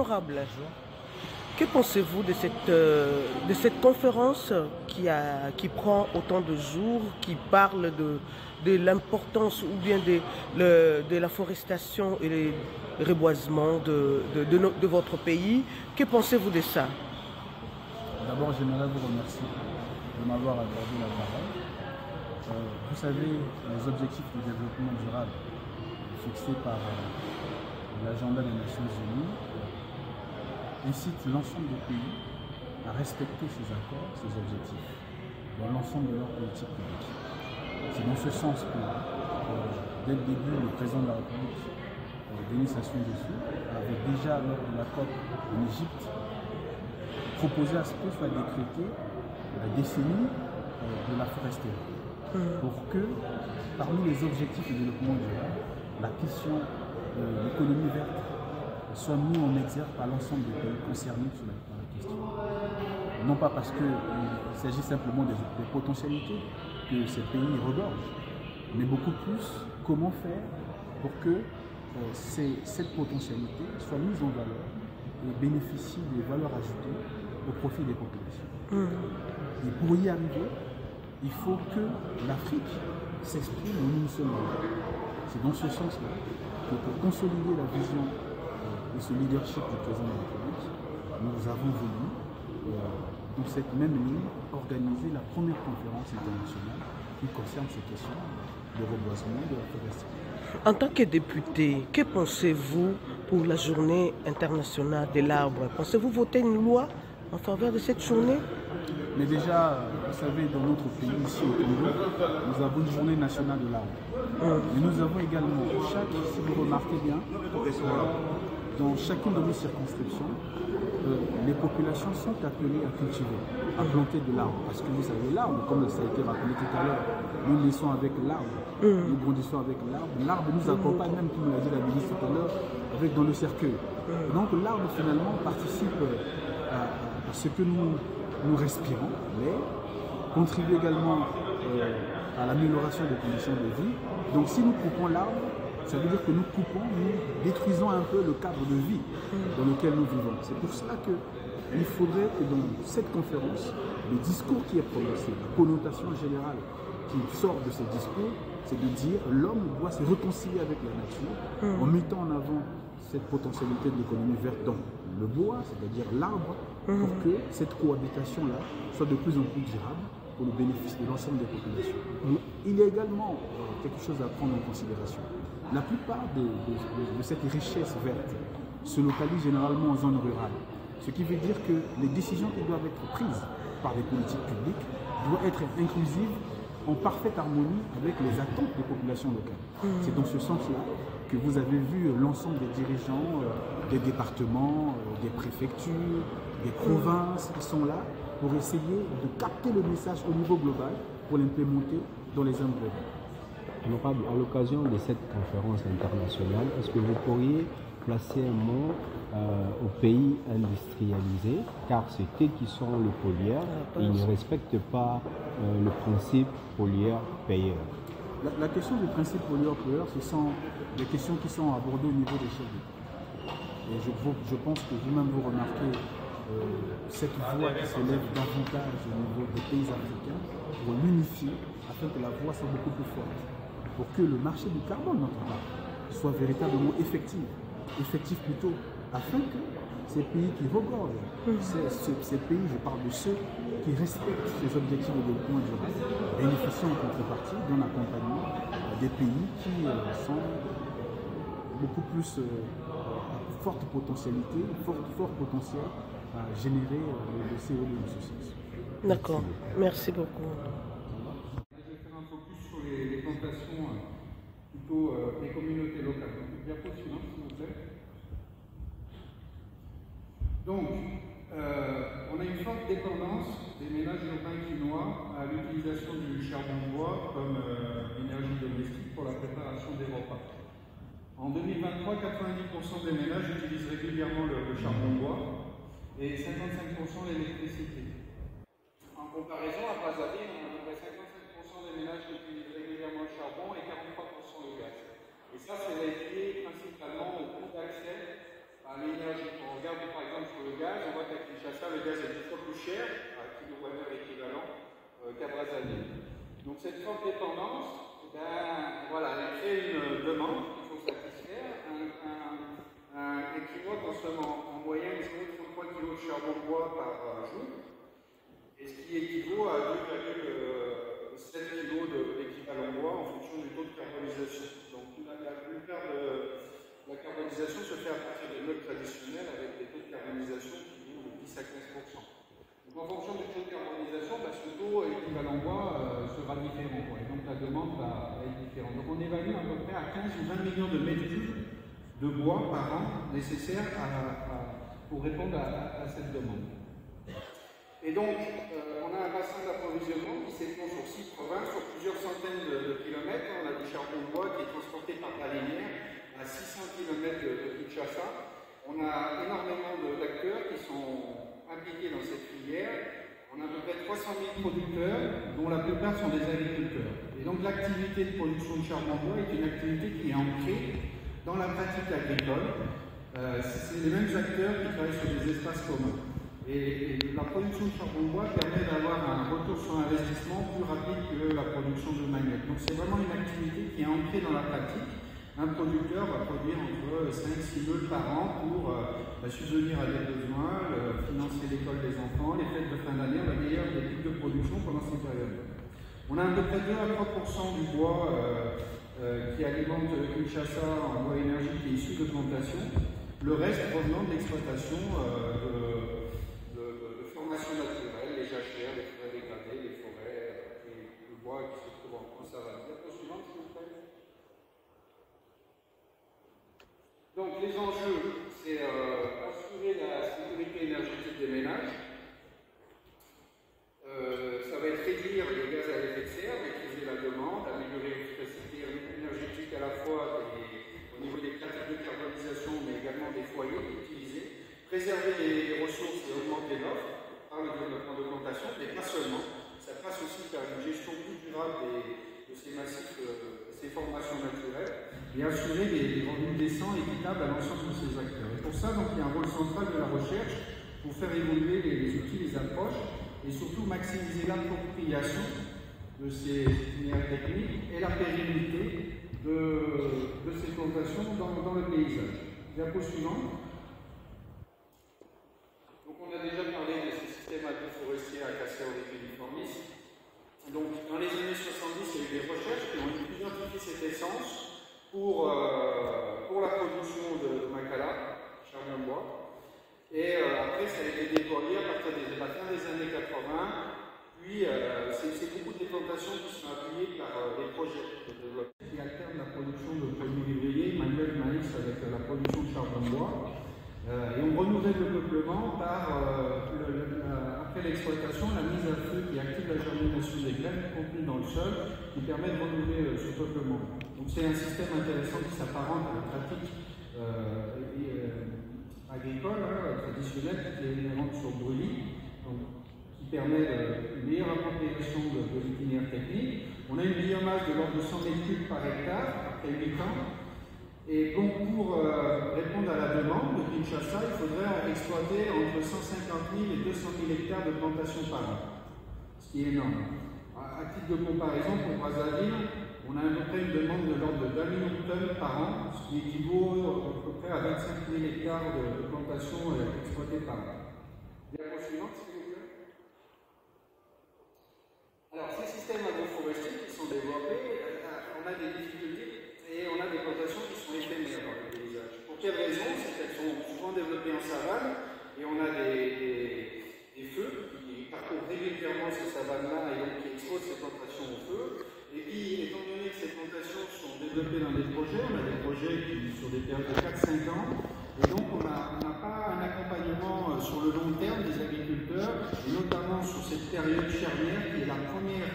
Honorable, que pensez-vous de cette conférence qui prend autant de jours, qui parle de l'importance ou bien de la forestation et le reboisement de votre pays? Que pensez-vous de ça? D'abord, j'aimerais vous remercier de m'avoir accordé la parole. Vous savez, les objectifs de développement durable fixés par l'agenda des Nations Unies incitent l'ensemble des pays à respecter ces accords, ces objectifs, dans l'ensemble de leur politique publique. C'est dans ce sens que, dès le début, le président de la République, Denis Sassou Nguesso, avait déjà, lors de la COP en Égypte, proposé à ce que soit décrétée la décennie de la foresterie, pour que, parmi les objectifs de développement durable, la question de l'économie verte soit mise en exergue par l'ensemble des pays concernés sur la question. Non pas parce qu'il s'agit simplement des potentialités que ces pays regorgent, mais beaucoup plus comment faire pour que cette potentialité soit mise en valeur et bénéficie des valeurs ajoutées au profit des populations. Et pour y arriver, il faut que l'Afrique s'exprime en une seule langue. C'est dans ce sens-là que pour consolider la vision et ce leadership du président de la République, nous avons voulu, dans cette même ligne, organiser la première conférence internationale qui concerne ces questions de reboisement de la foresterie. En tant que député, que pensez-vous pour la journée internationale de l'arbre? Pensez-vous voter une loi en faveur de cette journée? Mais déjà, vous savez, dans notre pays, ici au Congo, nous avons une journée nationale de l'arbre. Mais nous avons également, si vous remarquez bien, dans chacune de nos circonscriptions, les populations sont appelées à cultiver, à planter de l'arbre. Parce que vous savez, l'arbre, comme ça a été rappelé tout à l'heure, nous naissons avec l'arbre, nous grandissons avec l'arbre. L'arbre nous accompagne, même comme l'a dit la ministre tout à l'heure, dans le cercueil. Donc l'arbre, finalement, participe à ce que nous respirons, mais contribue également à l'amélioration des conditions de vie. Donc si nous coupons l'arbre, ça veut dire que nous détruisons un peu le cadre de vie dans lequel nous vivons. C'est pour cela qu'il faudrait que dans cette conférence, le discours qui est prononcé, la connotation générale qui sort de ce discours, c'est de dire que l'homme doit se réconcilier avec la nature en mettant en avant cette potentialité de l'économie verte dans le bois, c'est-à-dire l'arbre, pour que cette cohabitation-là soit de plus en plus durable pour le bénéfice de l'ensemble des populations. Il y a également quelque chose à prendre en considération. La plupart de cette richesse verte se localise généralement en zone rurale, ce qui veut dire que les décisions qui doivent être prises par les politiques publiques doivent être inclusives en parfaite harmonie avec les attentes des populations locales. C'est dans ce sens-là que vous avez vu l'ensemble des dirigeants des départements, des préfectures, des provinces qui sont là pour essayer de capter le message au niveau global pour l'implémenter dans les zones globales. Honorable, à l'occasion de cette conférence internationale, est-ce que vous pourriez placer un mot aux pays industrialisés, car c'est eux qui sont les pollueurs et ils ne respectent pas le principe pollueur-payeur? La question du principe pollueur-payeur, ce sont des questions qui sont abordées au niveau des chefs d'État. Et je pense que vous-même vous remarquez cette voix qui s'élève davantage au niveau des pays africains pour l'unifier afin que la voix soit beaucoup plus forte, pour que le marché du carbone, notre part, soit véritablement effectif plutôt, afin que ces pays qui regorgent, ces pays, je parle de ceux qui respectent ces objectifs de développement durable, bénéficient en contrepartie d'un accompagnement des pays qui sont beaucoup plus à forte potentialité, fort potentiel à générer le CO2 dans ce sens. D'accord, merci beaucoup. Je vais faire un focus sur les plantations, plutôt des communautés locales. Donc, diapo suivante, s'il vous plaît. Donc, on a une forte dépendance des ménages urbains quinois à l'utilisation du charbon de bois comme énergie domestique pour la préparation des repas. En 2023, 90% des ménages utilisent régulièrement le charbon de bois et 55% l'électricité. En comparaison, à Brazzaville, on a à peu près 55% des ménages qui utilisent régulièrement le charbon et 43% le gaz. Et ça, c'est lié principalement au coût d'accès à l'énergie. Quand on regarde Kinshasa, le gaz est 2 fois plus cher, à kilowattheure équivalent, qu'à Brazzaville. Donc cette forte dépendance, ben, voilà, elle crée une demande qu'il faut satisfaire. Un Quinois consomme en moyenne 0,33 kg de charbon de bois par jour, et ce qui équivaut à 2,7 kg d'équivalent bois en fonction du taux de carbonisation. Donc la plupart de la carbonisation se fait à partir des meubles traditionnels avec des taux de carbonisation qui vont de 10 à 15%. Donc en fonction du taux de carbonisation, bah, ce taux équivalent bois sera différent, et donc la demande va être différente. Donc on évalue à peu près à 15 ou 20 millions de mètres cubes de bois par an nécessaires pour répondre à cette demande. Et donc, on a un bassin d'approvisionnement qui s'étend sur 6 provinces, sur plusieurs centaines de kilomètres. On a du charbon de bois qui est transporté par baleinière à 600 km de Kinshasa. On a énormément d'acteurs qui sont impliqués dans cette filière. On a à peu près 300 000 producteurs, dont la plupart sont des agriculteurs. Et donc l'activité de production de charbon de bois est une activité qui est ancrée dans la pratique agricole. C'est les mêmes acteurs qui travaillent sur des espaces communs. Et la production de charbon de bois permet d'avoir un retour sur investissement plus rapide que la production de manioc. Donc c'est vraiment une activité qui est ancrée dans la pratique. Un producteur va produire entre 5-6 meules par an pour subvenir à des besoins, financer l'école des enfants, les fêtes de fin d'année, la meilleure des types de production pendant ces périodes. On a à peu près 2 à 3% du bois qui alimente Kinshasa en bois énergie qui est issu de plantation, le reste provenant de l'exploitation de formations naturelles, les jachères, les forêts dégradées, les forêts, le bois qui se trouve en savane. La suivante, s'il vous plaît. Donc les enjeux, c'est assurer la sécurité énergétique des ménages. Ça va être réduire les gaz à effet de serre, maîtriser la demande, améliorer l'efficacité énergétique à la fois au niveau des pratiques de carbonisation, mais également des foyers utilisés, préserver les ressources et augmenter l'offre par le développement de plantations, mais pas seulement. Ça passe aussi par une gestion plus durable de ces massifs, ces formations naturelles, et assurer des revenus décents et équitables à l'ensemble de ces acteurs. Et pour ça, donc, il y a un rôle central de la recherche pour faire évoluer les outils, les approches, et surtout maximiser l'appropriation de ces itinéraires techniques et la pérennité de ces plantations dans le paysage. Diapo suivante. Donc on a déjà parlé de ces systèmes agroforestiers Acacia auriculae. Donc dans les années 70, il y a eu des recherches qui ont identifié cette essence pour la production de Makala, charbon de bois. Et après, ça a été déployé à partir de la fin des années 80. Puis, c'est beaucoup de plantations qui sont appuyées par des projets de développement qui alternent la production de produits vivriers, manuel maïs avec la production de charbon de bois. Et on renouvelle le peuplement par, après l'exploitation, la mise à feu qui active la germination des graines contenues dans le sol, qui permet de renouveler ce peuplement. Donc c'est un système intéressant qui s'apparente à la pratique agricole traditionnelle qui est inhérente sur brûlis, qui permet une meilleure appropriation de l'itinéraire technique. On a une biomasse de l'ordre de 100 mètres cubes par hectare après 8 ans. Et donc pour répondre à la demande de Kinshasa, il faudrait exploiter entre 150 000 et 200 000 hectares de plantations par an, ce qui est énorme. À titre de comparaison, pour Brazzaville, on a à peu près une demande de l'ordre de 1 million de tonnes par an, ce qui équivaut à peu près à 25 000 hectares de plantations exploitées par an. Diapo suivante, s'il vous plaît. Alors, ces systèmes agroforestiers qui sont développés, on a des difficultés et on a des plantations qui sont éphémères dans le paysage. Pour quelle raison? C'est qu'elles sont souvent développées en savane et on a des feux qui parcourent régulièrement ces savanes-là et donc qui exposent ces plantations au feu. Et puis, étant donné que ces plantations sont développées dans des projets, on a des projets qui sur des périodes de 4-5 ans, et donc on n'a pas un accompagnement sur le long terme des agriculteurs, et notamment sur cette période charnière qui est la première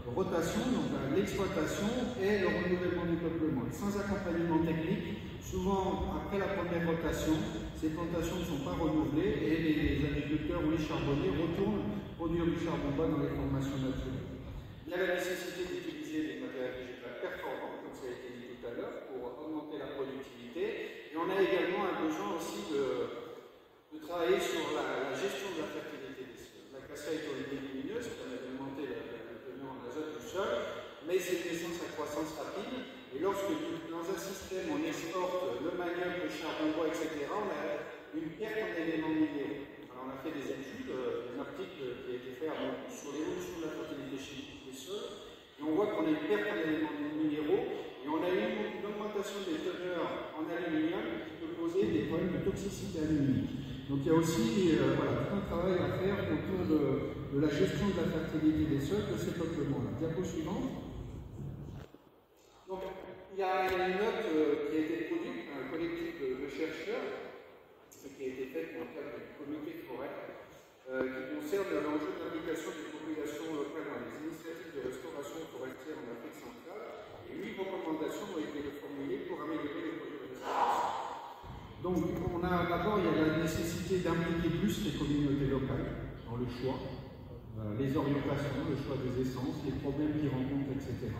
rotation, donc l'exploitation et le renouvellement du peuplement. Sans accompagnement technique, souvent après la première rotation, ces plantations ne sont pas renouvelées et les agriculteurs ou les charbonniers retournent produire du charbon bois dans les formations naturelles. Il y a la nécessité d'utiliser des matériaux végétaux performants, comme ça a été dit tout à l'heure, pour augmenter la productivité. Et on a également un besoin aussi de travailler sur la lorsque dans un système on exporte le manioc, le charbon bois, etc., on a une perte en éléments minéraux. Alors on a fait des études, un article qui a été fait sur l'évolution de la fertilité chimique des sols, et on voit qu'on a une perte en éléments minéraux, et on a eu une augmentation des teneurs en aluminium qui peut poser des problèmes de toxicité aluminique. Donc il y a aussi voilà, tout un travail à faire autour de la gestion de la fertilité des sols de ces peuplements-là. Diapo suivante. Donc, il y a une note qui a été produite par un collectif de chercheurs, qui a été faite dans le cadre du comité forêt, qui concerne l'enjeu de l'implication des populations locales dans les initiatives de restauration forestière en Afrique centrale. Et 8 recommandations ont été formulées pour améliorer les projets de restauration. Donc, d'abord, il y a la nécessité d'impliquer plus les communautés locales dans le choix, les orientations, le choix des essences, les problèmes qu'ils rencontrent, etc.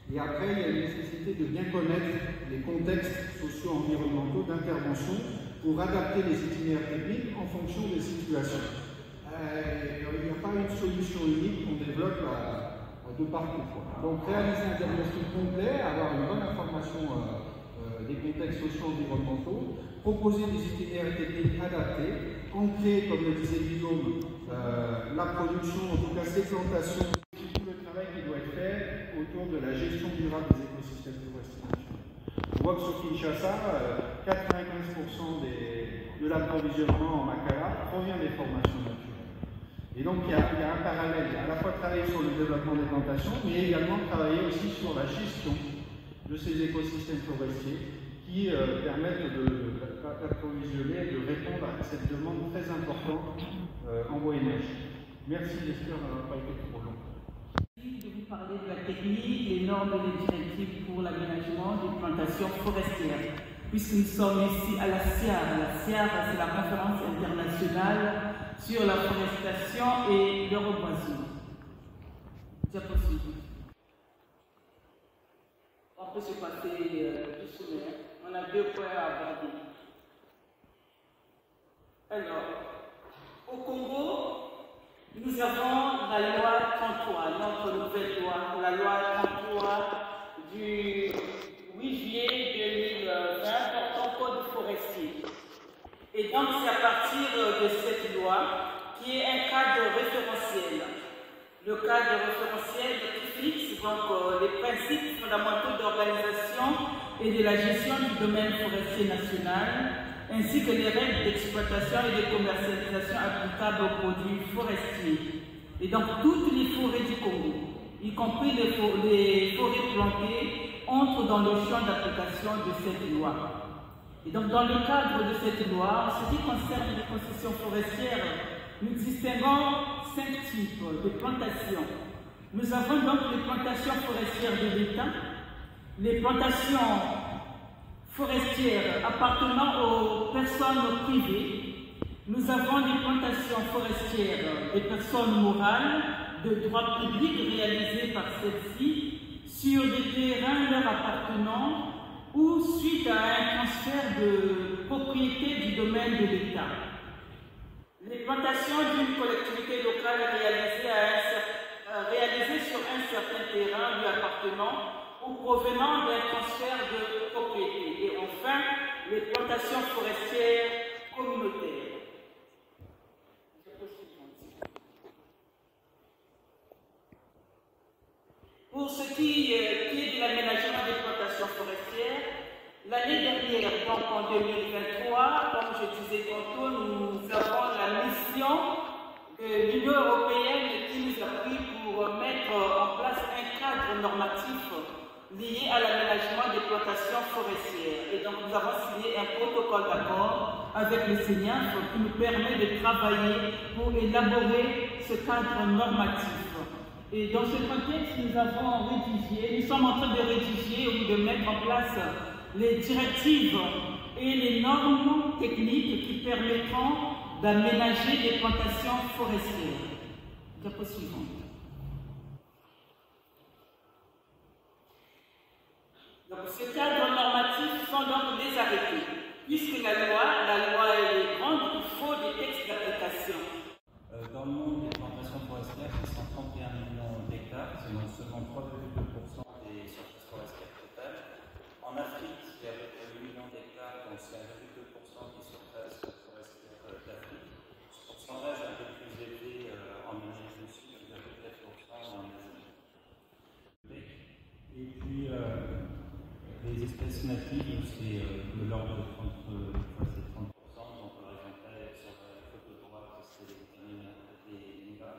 Et après, il y a la nécessité de bien connaître les contextes socio-environnementaux d'intervention pour adapter les itinéraires techniques en fonction des situations. Il n'y a pas une solution unique qu'on développe à deux parties. Donc, réaliser un diagnostic complet, avoir une bonne information des contextes socio-environnementaux, proposer des itinéraires techniques adaptés, ancrer, comme le disait Guillaume, la production, en tout cas ces plantations, tout le travail qui doit être fait autour de la gestion durable des écosystèmes forestiers naturels. On voit que sur Kinshasa, 95% de l'approvisionnement en Makala provient des formations naturelles. Et donc il y a un parallèle, à la fois travailler sur le développement des plantations, mais également travailler aussi sur la gestion de ces écosystèmes forestiers qui permettent d'approvisionner et de répondre à cette demande très importante en bois énergie. Merci, j'espère n'avoir pas été trop long. De vous parler de la technique, les normes et les directives pour l'aménagement des plantations forestières. Puisque nous sommes ici à la SIAR. La SIAR, c'est la conférence internationale sur la forestation et le reboisement. Diapositive. On peut se passer du sommaire. On a 2 points à aborder. Alors, au Congo, nous avons la loi 33, notre nouvelle loi, la loi 33 du 8 juillet 2020 portant code forestier. Et donc c'est à partir de cette loi qui est un cadre référentiel. Le cadre référentiel qui fixe donc les principes fondamentaux d'organisation et de la gestion du domaine forestier national, ainsi que les règles d'exploitation et de commercialisation applicables aux produits forestiers. Et donc toutes les forêts du Congo, y compris les forêts plantées, entrent dans le champ d'application de cette loi. Et donc dans le cadre de cette loi, en ce qui concerne les concessions forestières, nous distinguons 5 types de plantations. Nous avons donc les plantations forestières de l'État, les plantations forestières appartenant aux personnes privées. Nous avons les plantations forestières des personnes morales de droit public réalisées par celles-ci sur des terrains leur appartenant ou suite à un transfert de propriété du domaine de l'État. Les plantations d'une collectivité locale réalisées sur un certain terrain lui appartenant ou provenant d'un transfert de propriété. Et enfin, les plantations forestières communautaires. Pour ce qui est de l'aménagement des plantations forestières, l'année dernière, donc en 2023, comme je disais tantôt, nous avons la mission de l'Union européenne qui nous a pris pour mettre en place un cadre normatif lié à l'aménagement des plantations forestières. Et donc nous avons signé un protocole d'accord avec le CENIAF qui nous permet de travailler pour élaborer ce cadre normatif. Et dans ce contexte, nous sommes en train de rédiger ou de mettre en place les directives et les normes techniques qui permettront d'aménager des plantations forestières. Diapo suivante. Donc, ce cadre normatif sont donc des arrêtés. Puisque la loi est grande, il faut des textes d'application. Dans le monde des plantations forestières, qui sont 31 millions d'hectares, c'est seulement 3,2% des surfaces forestières totales. espèces natives, c'est de l'ordre de 30%, donc par exemple sur la photo droite, c'est des Niva.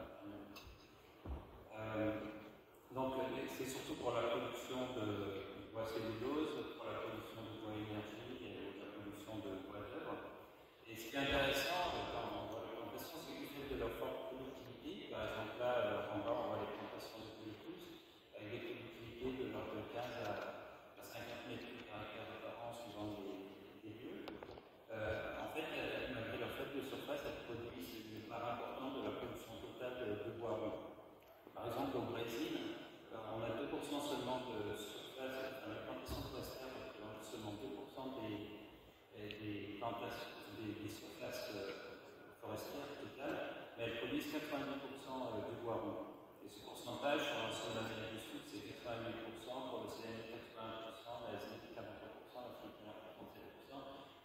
Donc c'est surtout pour la production de bois cellulose, pour la production de bois énergie et la production de bois d'œuvre. Et ce qui est intéressant dans les plantations, c'est du fait de leur forte productivité. Par exemple, là, en bas, on voit les plantations de Toulouse, avec des productivités de l'ordre de 15 à 50 mètres caractères par an suivant les lieux. En fait, malgré leur faible surface, elles produisent une part importante de la production totale de bois rond. Par exemple, au Brésil, on a 2% seulement de surface, enfin, la plantation forestière représente seulement 2% des plantations, des surfaces forestières totales, mais elles produisent 90% du bois rond. Et ce pourcentage sur l'Amérique du Sud, c'est 88%, pour l'Océanie 80%, l'Asie 40%, l'Afrique 37%.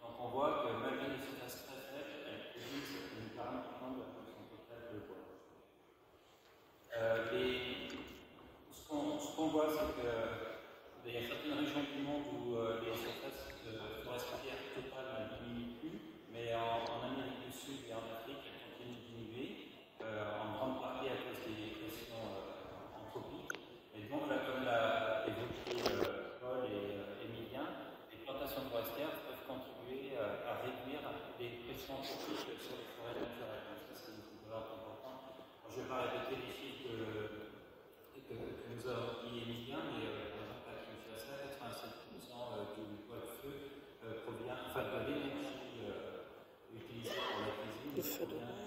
Donc on voit que malgré les surfaces très faibles, elles produisent une part importante de la production totale de bois. Ce qu'on voit, c'est qu'il y a certaines régions du monde où les surfaces forestières totales ne diminuent plus, mais en Amérique du Sud et en Afrique, elles continuent de diminuer, en grande partie à cause des pressions anthropiques. Et donc, là, comme l'a évoqué Paul et Emilien, les plantations forestières peuvent contribuer à réduire les pressions anthropiques sur les forêts naturelles. Donc, ça, c'est une valeur importante. Je ne vais pas répéter les chiffres que nous avons dit Emilien, mais par exemple à Kinshasa, 87% du bois de feu provient, enfin de l'énergie utilisée pour la cuisine provient